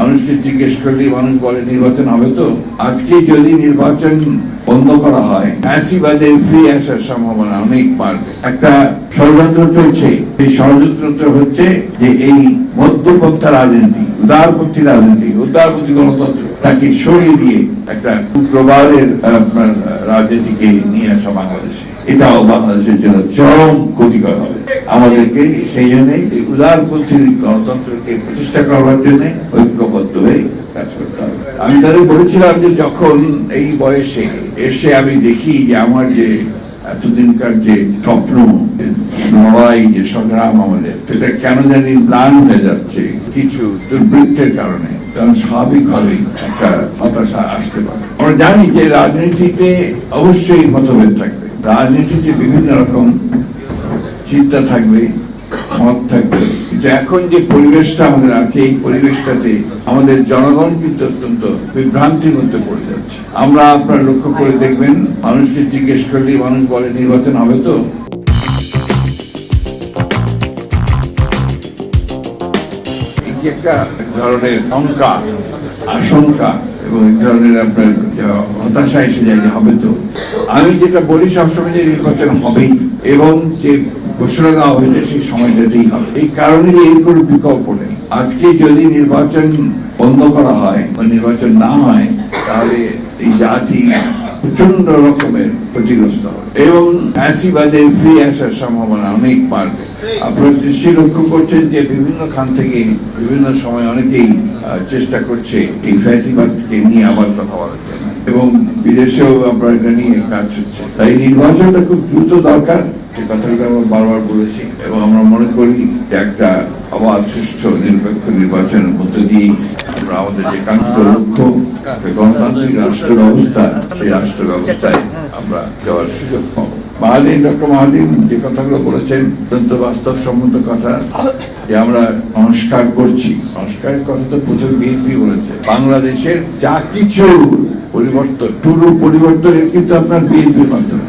মানুষকে জিজ্ঞেস করলে মানুষ বলে নির্বাচন হবে তো। আজকে যদি নির্বাচন বন্ধ করা হয় ফ্যাসিবাদের ফিরে আসার সম্ভাবনা অনেক বাড়বে। একটা ষড়যন্ত্র চলছে, এই ষড়যন্ত্রটা হচ্ছে যে এই মধ্যপন্থা রাজনীতি, উদারপন্থী রাজনীতি, উদারপন্থী গণতন্ত্র তাকে সরিয়ে দিয়ে একটা প্রবাদের রাজনীতিকে নিয়ে আসা বাংলাদেশে, এটাও বাংলাদেশের জন্য চরম ক্ষতিকর হবে। আমাদেরকে সেই জন্য এই উদারপন্থী গণতন্ত্রকে প্রতিষ্ঠা করবার জন্য ঐক্যবদ্ধ হয়ে কাজ করতে হবে। আমি তাদের বলেছিলাম যে যখন এই বয়সে এসে আমি দেখি যে আমার যে এতদিনকার যে স্বপ্ন, লড়াই, যে সংগ্রাম আমাদের, সেটা কেন জানি ম্লান হয়ে যাচ্ছে কিছু দুর্বৃত্তের কারণে, কারণ স্বাভাবিকভাবেই একটা হতাশা আসতে পারে। আমরা জানি যে রাজনীতিতে অবশ্যই মতভেদ থাকবে, রাজনীতিতে বিভিন্ন রকম চিন্তা থাকবে, মত থাকবে, কিন্তু এখন যে পরিবেশটা আমাদের আছে এই পরিবেশটাতে আমাদের জনগণ কিন্তু অত্যন্ত বিভ্রান্তির মধ্যে পড়ে যাচ্ছে। আমরা আপনার লক্ষ্য করে দেখবেন, মানুষকে জিজ্ঞেস করলে মানুষ বলে নির্বাচন হবে তো। এই যে একটা ধরনের শঙ্কা, আশঙ্কা এবং এক ধরনের আপনার হতাশা এসে যায় যে হবে তো। আমি যেটা বলি সবসময় যে নির্বাচন হবেই এবং যে ঘোষণা দেওয়া হয়েছে সেই সময়টাতেই হবে। এই কারণে এর কোনো বিকল্প নেই। আজকে যদি নির্বাচন বন্ধ করা হয় বা নির্বাচন না হয় তাহলে এই জাতি প্রচন্ড রকমের ক্ষতিগ্রস্ত হবে এবং ফ্যাসিবাদের ফিরে আসার সম্ভাবনা অনেক বাড়বে। আপনারা নিশ্চয়ই লক্ষ্য করছেন যে বিভিন্ন খান থেকে বিভিন্ন সময় অনেকেই চেষ্টা করছে এই ফ্যাসিবাদকে নিয়ে আবার কথা বলার জন্য এবং বিদেশেও আপনার এটা নিয়ে কাজ হচ্ছে। তাই নির্বাচনটা খুব দ্রুত দরকার, সে কথাটা আমরা বারবার বলেছি এবং আমরা মনে করি যে একটা অবাধ, সুষ্ঠু, নিরপেক্ষ নির্বাচনের মধ্য দিয়ে আমরা আমাদের যে কাঙ্ক্ষিত লক্ষ্য গণতান্ত্রিক রাষ্ট্র ব্যবস্থা, সেই রাষ্ট্র ব্যবস্থায় আমরা যাওয়ার সুযোগ পাবো। ডক্টর মাহাদিন যে কথাগুলো বলেছেন অত্যন্ত বাস্তবসম্মত কথা, যে আমরা সংস্কার করছি। সংস্কারের কথা তো প্রথমে বিএনপি বলেছে। বাংলাদেশের যা কিছু পরিবর্তন, পুরো পরিবর্তনের কিন্তু আপনার বিএনপির মাধ্যমে